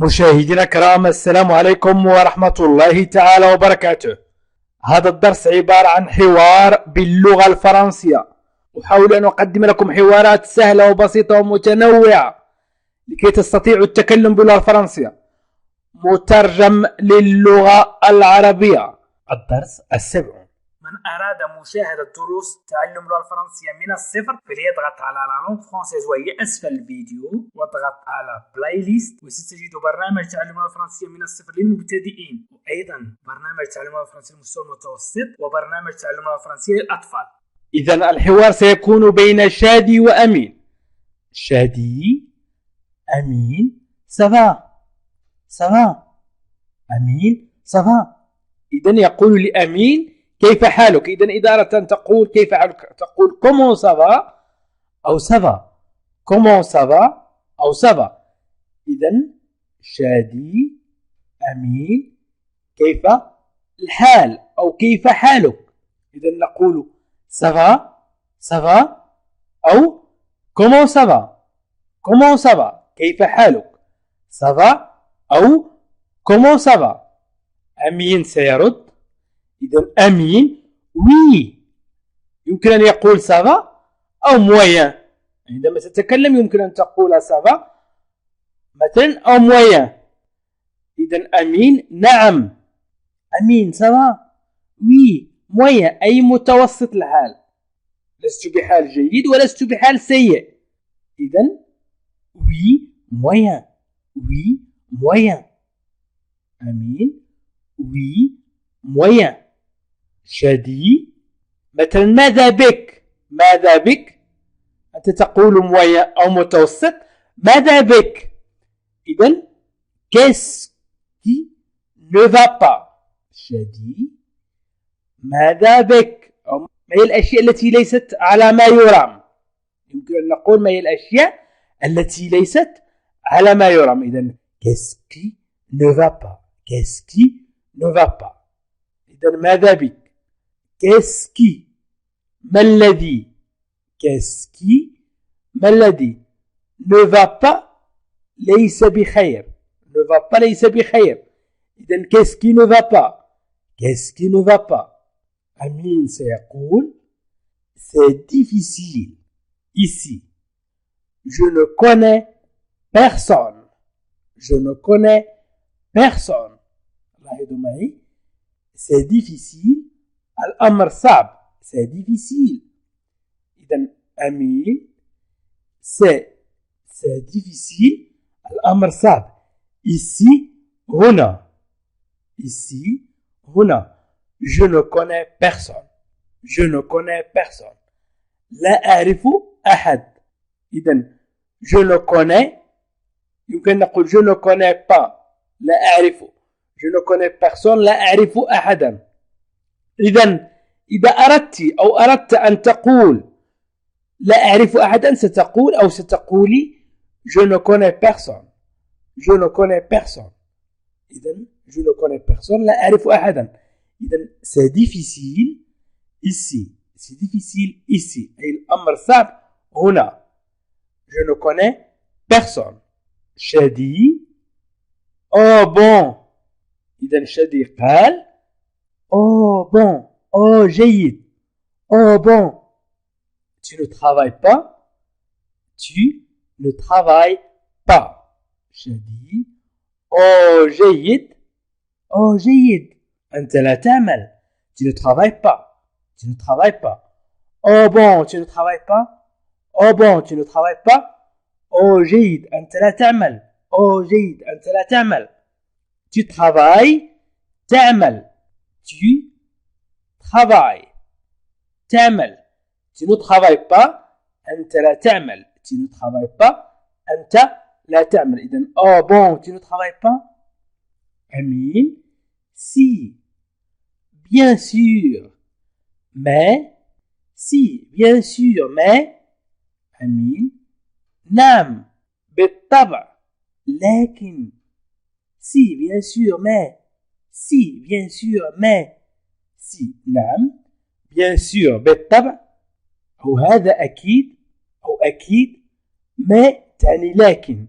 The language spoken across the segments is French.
مشاهدينا الكرام، السلام عليكم ورحمة الله تعالى وبركاته. هذا الدرس عبارة عن حوار باللغة الفرنسية. أحاول أن أقدم لكم حوارات سهلة وبسيطة ومتنوعة لكي تستطيعوا التكلم باللغة الفرنسية مترجم للغة العربية. الدرس السابع. من أراد مشاهدة دروس تعلم اللغة الفرنسية من الصفر فليضغط على لا لونغ فرونسيز وهي أسفل الفيديو واضغط على بلاي ليست، وستجد برنامج تعلم اللغة الفرنسية من الصفر للمبتدئين، وأيضا برنامج تعلم اللغة الفرنسية للمستوى المتوسط وبرنامج تعلم اللغة الفرنسية للأطفال. إذا الحوار سيكون بين شادي وأمين. شادي: أمين سافا. سافا. أمين سافا. إذا يقول لأمين كيف حالك. إذا أردت أن تقول كيف حالك تقول كومون سافا أو سافا. كومون سافا أو سافا. إذا شادي: أمين كيف الحال أو كيف حالك. إذا نقول سافا سافا أو كومون سافا. كومون سافا كيف حالك. سافا أو كومون سافا. أمين سيرد. إذا أمين وي يمكن أن يقول سافا أو مويان. عندما تتكلم يمكن أن تقول سافا مثلا أو مويان. إذا أمين نعم. أمين سافا وي مويان أي متوسط الحال، لست بحال جيد ولست بحال سيء. إذا وي مويان. وي مويان. أمين وي مويان. شادي مثلا ماذا بك. ماذا بك أنت تقول مويان أو متوسط. ماذا بك. إذن qu'est-ce qui ne va pas. شادي ماذا بك أو ما هي الأشياء التي ليست على ما يرام. يمكن أن نقول ما هي الأشياء التي ليست على ما يرام. إذن qu'est-ce qui ne va pas. qu'est-ce qui ne va pas. إذن ماذا بك. qu'est-ce qui ما الذي. qu'est-ce qui ما الذي. ne va pas ليس بخير. ne va pas ليس بخير. إذن qu'est-ce qui ne va pas. qu'est-ce qui ne va pas. أمين سيقول c'est difficile ici. je ne connais personne. je ne connais personne. لاحظوا معي c'est difficile الأمر صعب. c'est difficile. إذن أمين c'est difficile الأمر صعب. ici هنا. ici هنا. je ne connais personne. je ne connais personne. لا أعرف أحد. إذن je ne connais يمكن نقول je ne connais pas لا أعرف. je ne connais personne لا أعرف أحدا. إذن إذا أردت أن تقول لا أعرف أحدا ستقول أو ستقولي je ne connais personne. je ne connais personne. إذن je ne connais personne لا أعرف أحدا. إذن c'est difficile ici. c'est difficile ici أي الأمر صعب هنا. je ne connais personne. شادي oh bon. إذن شادي قال oh bon. oh جيد. oh bon. tu ne travailles pas. tu ne travailles pas. شادي oh جيد. oh جيد. أنت لا تعمل. tu ne travailles pas. tu ne travailles pas. oh bon. tu ne travailles pas. oh bon. tu ne travailles pas. oh جيد. أنت لا تعمل. oh جيد. أنت لا تعمل. tu travailles تعمل. tu travailles تعمل. tu ne travailles pas أنت لا تعمل. tu ne travailles pas أنت لا تعمل. إذن oh bon. tu ne travailles pas. أمين si bien sûr mais. si bien sûr mais. أمين نعم بالطبع لكن. si bien sûr mais. si bien sûr mais. si نعم bien sûr بالطبع أو هذا أكيد أو أكيد ما تعني لكن.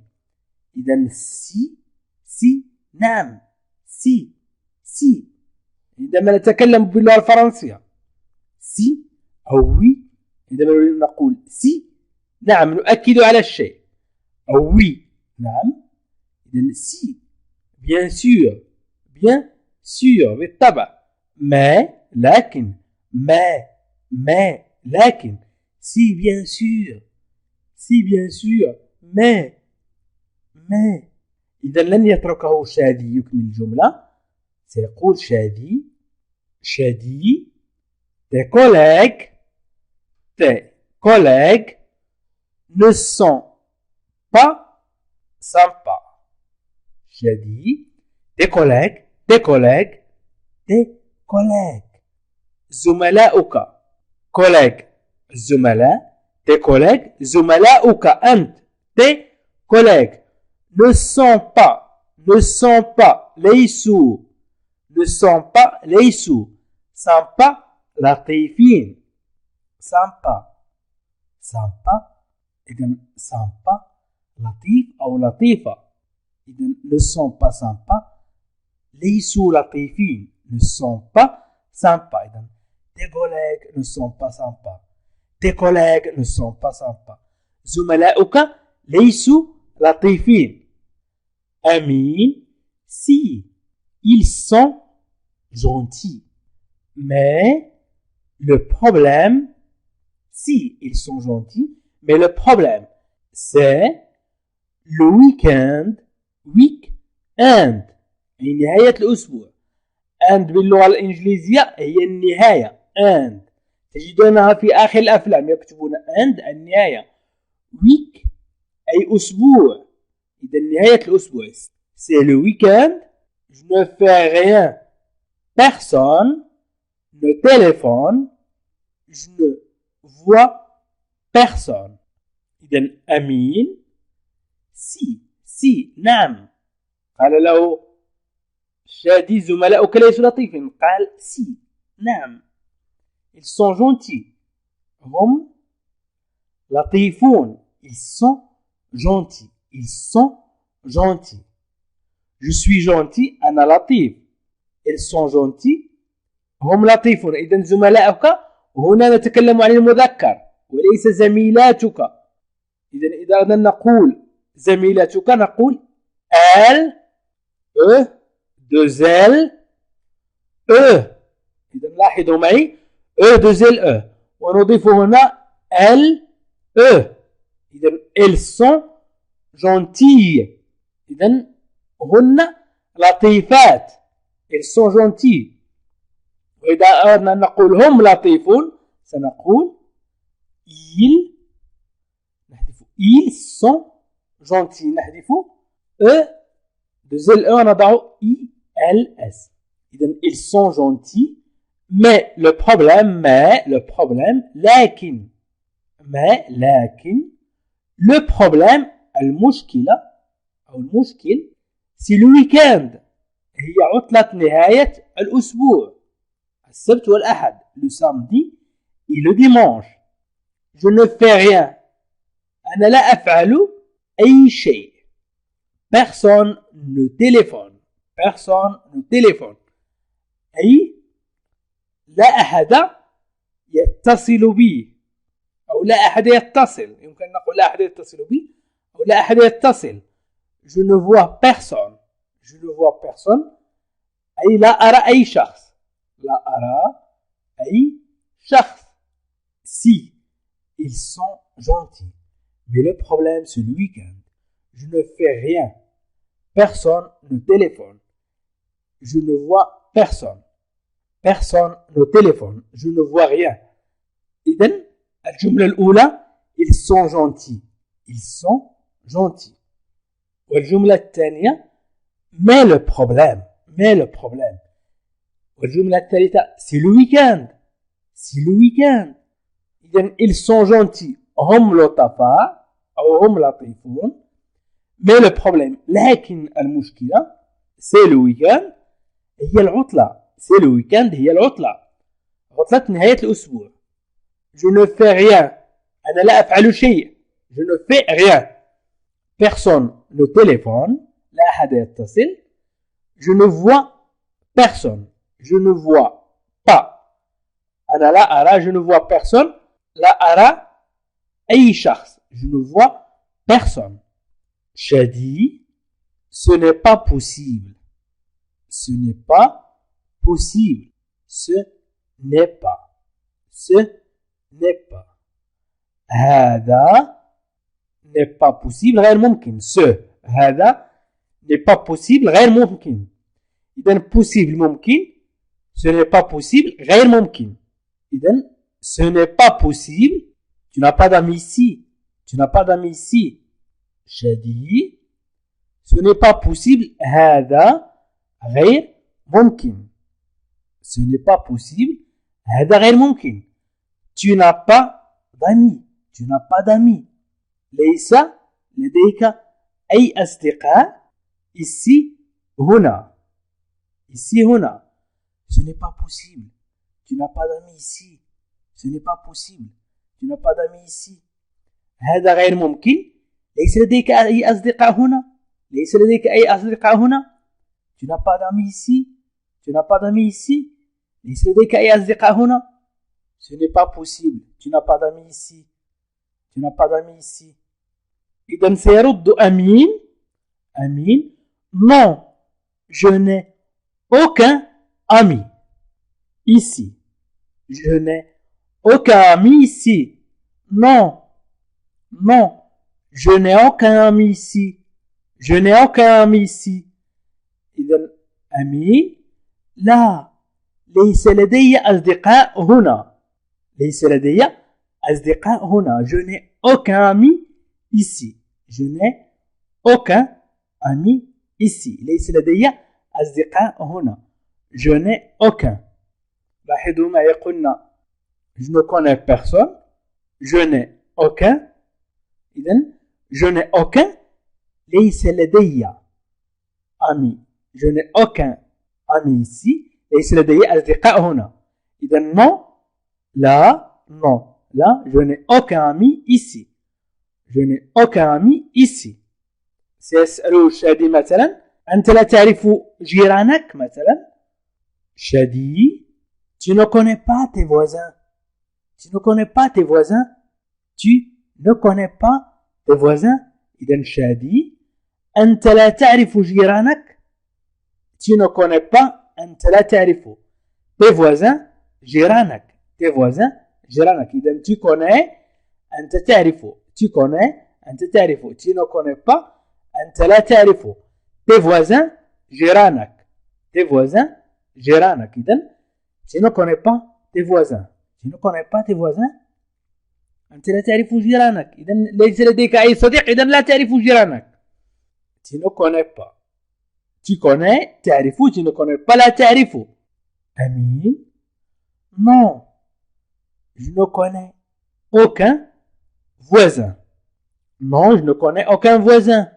إذا si سي نعم سي سي عندما نتكلم باللغة الفرنسية سي أو وي عندما نقول سي نعم نؤكد على الشيء أو وي نعم إذن سي bien sûr بالطبع mais لكن mais لكن si bien sûr mais إذا لن يتركه شادي يكمل الجملة سيقول شادي tes collègues ne sont pas sympas شادي tes collègues زملاؤك الزملاء tes collègues زملاؤك أنت tes collègues ne sont pas ليسوا sympa لطيفين sympa إذن sympa لطيف أو لطيفة إذن ne sont pas sympas ليسوا لطيفين ne sont pas sympas إذن tes collègues ne sont pas sympas زملاؤك ليسوا لطيفين Amine si ils sont gentils mais le problème si ils sont gentils mais le problème c'est le week-end أي نهاية الأسبوع and باللغة الإنجليزية هي النهاية and تجدونها في آخر الأفلام يكتبون and النهاية week أي أسبوع إذا نهاية الأسبوع c'est le week-end je ne fais rien personne ne téléphone je ne vois personne إذا أمين si نعم قال له شادي زملاؤك ليسوا لطيفين قال si نعم ils sont gentils هم لطيفون ils sont gentils je suis gentil أنا لطيف ils sont gentils هم لطيفون إذن زملاؤك هنا نتكلم عن المذكر وليس زميلاتك إذا أردنا نقول زميلتك نقول elle deux elles إذا لاحظوا معي deux elles ونضيف هنا elle إذا elles sont gentilles إذا هن لطيفات elles sont gentilles وإذا أردنا أن نقول هم لطيفون سنقول ils sont gentils نحذف deux elles ونضع ils إذا ils sont gentils mais le problème لكن le problème المشكلة أو المشكل c'est le week-end هي عطلة نهاية الأسبوع السبت والأحد le samedi et le dimanche je ne fais rien أنا لا أفعل أي شيء personne ne téléphone أي لا أحد يتصل بي أو لا أحد يتصل يمكن أن نقول لا أحد يتصل بي أو لا أحد يتصل je ne vois personne أي لا أرى أي شخص si ils sont gentils mais le problème c'est le week-end je ne fais rien personne ne téléphone je ne vois personne ne téléphone je ne vois rien إذن الجملة الأولى ils sont gentils والجملة الثانية mais le problème والجملة الثالثة c'est le week-end إذن ils sont gentils هم لطفاء أو هم لطيفون mais le problème لكن المشكلة c'est le week-end هي العطلة c'est le week-end هي العطلة عطلة نهاية الأسبوع je ne fais rien أنا لا أفعل شيء je ne fais rien personne ne téléphone لا أحد يتصل. Je ne vois personne. Je ne vois pas. أنا لا أرى. Je ne vois personne. لا أرى أي شخص. Je ne vois personne. Shadi, ce n'est pas possible. Ce n'est pas possible. Ce n'est pas. Ce n'est pas. هذا n'est pas possible غير ممكن. Ce هذا n'est pas possible غير ممكن. إذن possible ممكن. Ce n'est pas possible غير ممكن. إذن ce n'est pas possible. Tu n'as pas d'amis ici. Tu n'as pas d'amis ici. شديد. Ce n'est pas possible. هذا غير ممكن. Ce n'est pas possible. هذا غير ممكن. Tu n'as pas d'amis. Tu n'as pas d'amis. ليس لديك أي أصدقاء. Ici, هنا. Ici, هنا. Ce n'est pas possible. Tu n'as pas d'amis ici. Ce n'est pas possible. Tu n'as pas d'amis ici. هذا غير ممكن. ليس لديك أي أصدقاء هنا. ليس لديك أي أصدقاء هنا. Tu n'as pas d'amis ici. Tu n'as pas d'amis ici. ليس لديك أي أصدقاء هنا. Ce n'est pas possible. Tu n'as pas d'amis ici. Tu n'as pas d'amis ici. إذن سيرد أمين. أمين. Non, je n'ai aucun ami ici. Je n'ai aucun ami ici. Non, non, je n'ai aucun ami ici. Je n'ai aucun ami ici. إذن أمين. لا, ليس لدي أصدقاء هنا. ليس لدي أصدقاء هنا. Je n'ai aucun ami ici. Je n'ai aucun ami ici. ليس لدي أصدقاء هنا. Je n'ai aucun. لاحظوا معي قلنا je ne connais personne. Je n'ai aucun. إذن je n'ai aucun. ليس لدي ami. Je n'ai aucun ami ici. ليس لدي أصدقاء هنا. إذن non. لا. Non. Là, je n'ai aucun ami ici. Je n'ai aucun ami ici. سيسأل الشادي مثلا أنت لا تعرف جيرانك مثلا. شادي. Tu ne connais pas tes voisins. Tu ne connais pas tes voisins. Tu ne connais pas tes voisins. إذن شادي. أنت لا تعرف جيرانك. Tu ne connais pas. أنت لا تعرف tes voisins. جيرانك. Tes voisins. جيرانك. إذن tu connais. أنت تعرف. Tu connais. أنت تعرف. Tu ne connais pas. أنت لا تعرف. tes voisins. جيرانك. tes voisins. جيرانك. إذن tu ne connais pas tes voisins. Tu ne connais pas tes voisins. أنت لا تعرف جيرانك. إذن ليس لديك أي صديق. إذن لا تعرف جيرانك. Tu ne connais pas. Tu connais. تعرف. Tu ne connais pas. لا تعرف. أمين. Non. Je ne connais aucun voisin. Non, je ne connais aucun voisin.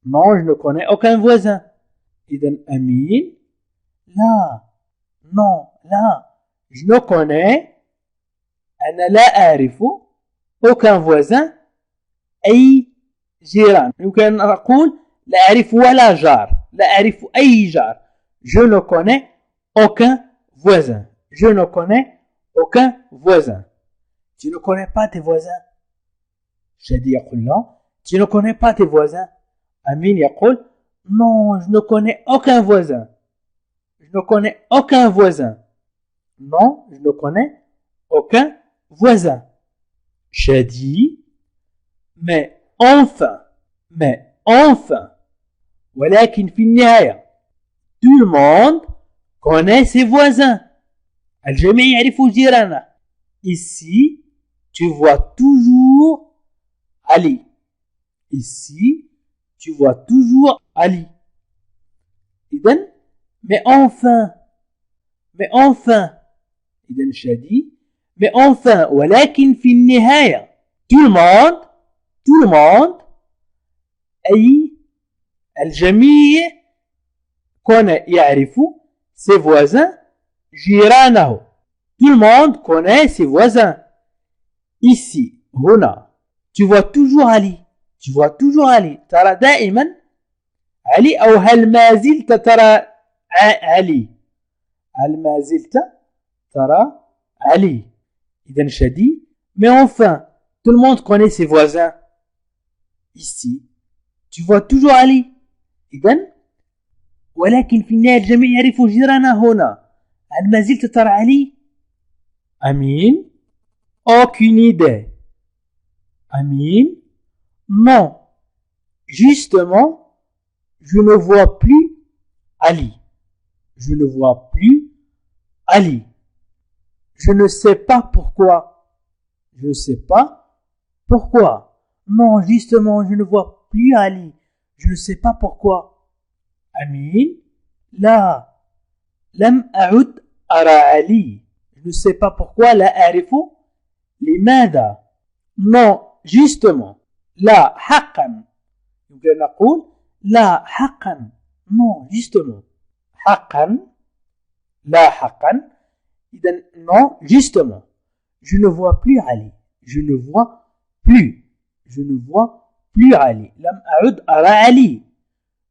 Non, je ne connais aucun voisin. إذن أمين. لا. Non. لا. Je ne connais. أنا لا أعرف aucun voisin. أي جيران. يمكن أن أقول لا أعرف ولا جار. لا أعرف أي جار. Je ne connais aucun voisin. Je ne connais aucun voisin. Tu ne connais pas tes voisins. شادي يقول لا. Tu ne connais pas tes voisins. أمين يقول non, je ne connais aucun voisin. Je ne connais aucun voisin. Non, je ne connais aucun voisin. شادي. Mais enfin. ولكن في النهاية. Tout le monde connaît ses voisins. الجميع يعرفوا جيرانه. Ici, tu vois toujours Ali. Ici, tu vois toujours Ali. إذن mais enfin. إذن شادي. mais enfin. ولكن في النهاية. tout le monde. أي الجميع يعرف ses voisins. جيرانه. Tout le monde connaît ses voisins. Ici, هنا. Tu vois toujours Ali. Tu vois toujours Ali. ترى دائما علي أو هل ما زلت ترى علي؟ هل ما زلت ترى علي؟ إذن شدي. Mais enfin, tout le monde connaît ses voisins. Ici, tu vois toujours علي. إذن ولكن في النهاية الجميع يعرف جيرانه هنا. هل ما زلت ترى علي؟ أمين. Aucune idée. Amine. Non. Justement, je ne vois plus Ali. Je ne vois plus Ali. Je ne sais pas pourquoi. Je ne sais pas pourquoi. Non, justement, je ne vois plus Ali. Je ne sais pas pourquoi. Amine. لا. لم أعد أرى علي. Je ne sais pas pourquoi. لا أعرف لماذا. Non, justement. لا حقا. يمكن نقول لا حقا. Non, justement. حقا. لا حقا. إذن non, justement. Je ne vois plus Ali. Je ne vois plus. Je ne vois plus Ali. لم أعد أرى علي.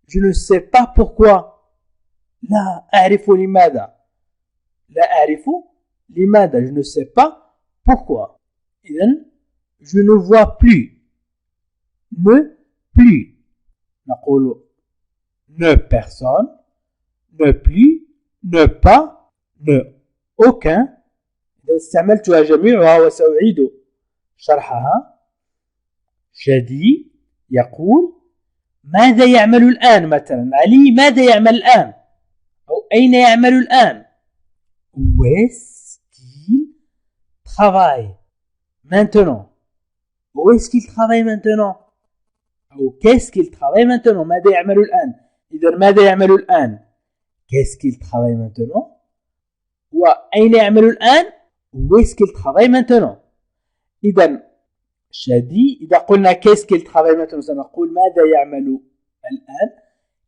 Je ne sais pas pourquoi. لا أعرف لماذا. لا أعرف لماذا. Je ne sais pas pourquoi. إذن je ne vois plus. Ne plus. نقول ne personne, ne plus, ne pas, ne aucun. إذا استعملتها جميعها وسأعيد شرحها. شدي يقول ماذا يعمل الآن مثلا. علي ماذا يعمل الآن أو أين يعمل الآن. Où est-ce qu'il travaille maintenant. Où est-ce qu'il travaille maintenant أو qu'est-ce qu'il travaille maintenant. ماذا يعمل الآن. إذا ماذا يعمل الآن. Qu'est-ce qu'il travaille maintenant. وأين يعمل الآن. Où est-ce qu'il travaille maintenant. إذا شدي إذا قلنا qu'est-ce qu'il travaille maintenant سنقول ماذا يعمل الآن.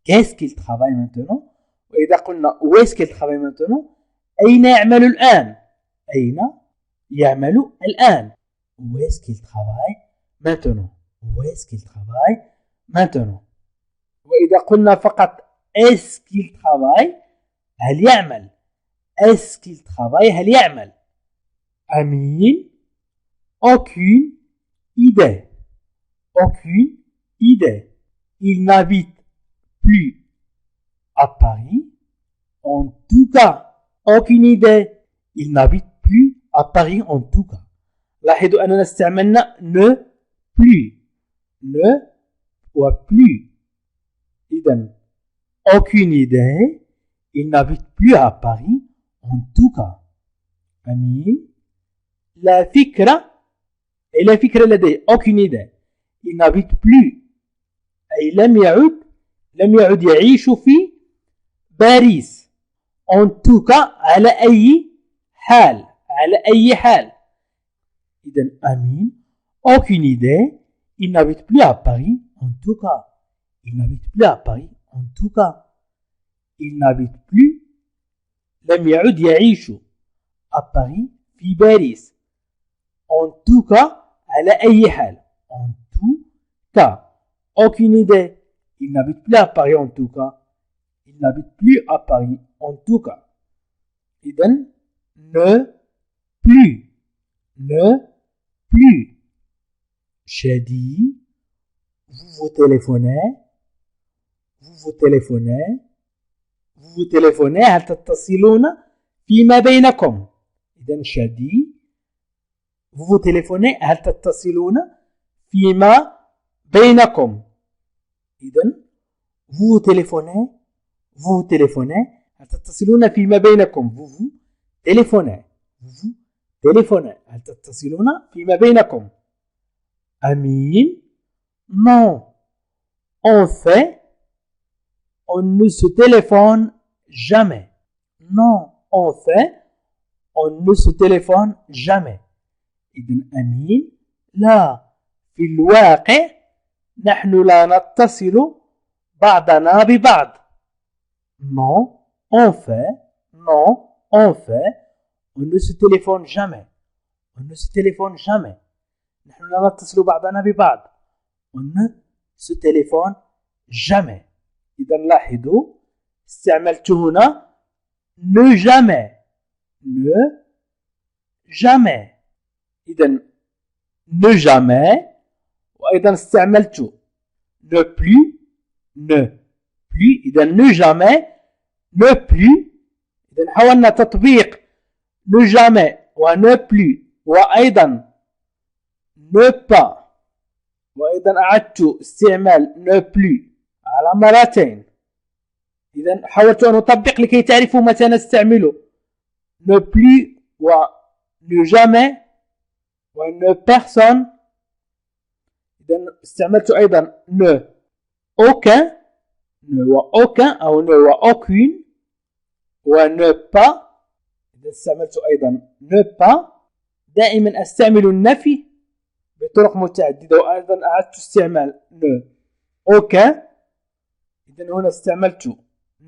Qu'est-ce qu'il travaille maintenant. وإذا قلنا où est-ce qu'il travaille maintenant أين يعمل الآن. أين يعمل الآن. Où est-ce qu'il travaille maintenant. Où est-ce qu'il travaille maintenant. وإذا قلنا فقط est-ce qu'il travaille هل يعمل. Est-ce qu'il travaille هل يعمل. Amine. Aucune idée. Aucune idée. Il n'habite plus à Paris. En tout cas, aucune idée. Il n'habite plus à Paris en tout cas. لاحظوا أننا استعملنا ne plus. Ne و plus. إذن aucune idée. Il n'habite plus à Paris en tout cas. أمين. لا فكرة. أي لا فكرة لديه. aucune idée. Il n'habite plus. أي لم يعد يعيش في باريس. en tout cas على أي حال. على أي حال. إذن أمين. aucune idée. Il n'habite plus à Paris en tout cas. Il n'habite plus à Paris en tout cas. Il n'habite plus. لم يعد يعيش à Paris في باريس. en tout cas على أي حال. en tout cas. aucune idée. Il n'habite plus à Paris en tout cas. Il n'habite plus à Paris en tout cas. إذن ne plus. Ne plus. شدي. Vous vous téléphonez. Vous vous téléphonez. Vous vous téléphonez. هل تتصلون فيما بينكم. إذن شدي. Vous vous téléphonez. هل تتصلون فيما بينكم. إذن vous vous téléphonez. Vous vous téléphonez. هل تتصلون فيما بينكم. Vous vous téléphonez. Vous vous téléphonez. هل تتصلون فيما بينكم. Amine. Non. En fait, on ne se téléphone jamais. Non. En fait, on ne se téléphone jamais. إذن أمين. لا. في الواقع نحن لا نتصل بعضنا ببعض. Non. En fait. Non. En fait, on ne se téléphone jamais. On ne se téléphone jamais. نحن لا نتصل بعضنا ببعض. On ne se téléphone jamais. إذا لاحظوا استعملت هنا ne jamais ne jamais. إذا ne jamais. وأيضا استعملت ne plus ne plus. إذا ne jamais ne plus. إذا حاولنا تطبيق ne jamais و ne plus وأيضا ne pas وأيضا أعدت استعمال ne plus على مرتين. إذا حاولت أن أطبق لكي تعرفوا متى نستعمل ne plus و ne jamais و ne personne. إذا استعملت أيضا ne aucun ne و aucun أو ne و aucune و ne pas. إذا استعملت أيضا ne pas. دائما أستعمل النفي بطرق متعددة وأيضا أعدت استعمال ne aucun. إذا هنا استعملت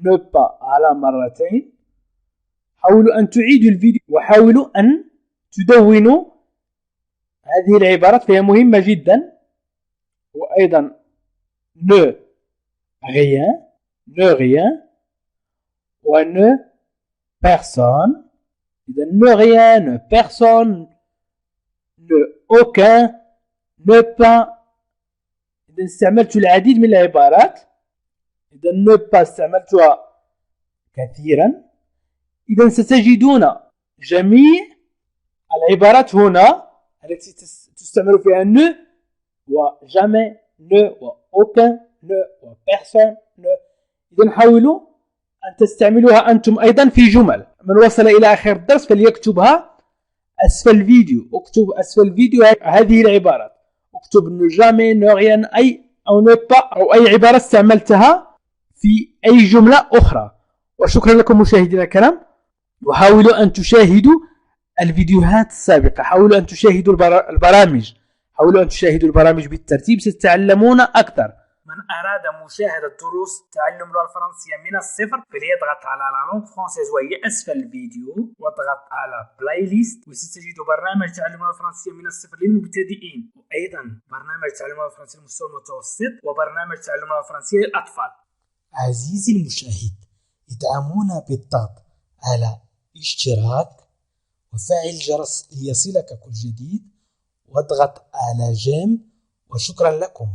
ne pas على مرتين. حاولوا أن تعيدوا الفيديو وحاولوا أن تدونوا هذه العبارات فهي مهمة جدا. وأيضا ne rien ne rien و ne personne. إذا ne rien ne personne ne aucun ne pas. إذا استعملت العديد من العبارات. إذا ne pas استعملتها كثيرا. إذا ستجدون جميع العبارات هنا التي تستعمل فيها ne و jamais ne و aucun ne و personne ne. إذا حاولوا أن تستعملوها أنتم أيضا في جمل. من وصل إلى آخر الدرس فليكتبها أسفل الفيديو. اكتب أسفل الفيديو هذه العبارات. اكتب ne jamais ne rien أي أو ne pas أو أي عبارة استعملتها في أي جملة أخرى. وشكرا لكم مشاهدينا الكرام. وحاولوا أن تشاهدوا الفيديوهات السابقة. حاولوا أن تشاهدوا البرامج. حاولوا أن تشاهدوا البرامج بالترتيب ستتعلمون أكثر. من أراد مشاهدة دروس تعلم اللغة الفرنسية من الصفر فليضغط على لا لونغ فرونسيز وهي أسفل الفيديو واضغط على بلاي ليست وستجد برنامج تعلم اللغة الفرنسية من الصفر للمبتدئين وأيضا برنامج تعلم اللغة الفرنسية للمستوى المتوسط وبرنامج تعلم اللغة الفرنسية للأطفال. عزيزي المشاهد ادعمونا بالضغط على اشتراك وفعل الجرس ليصلك كل جديد واضغط على جيم وشكرا لكم.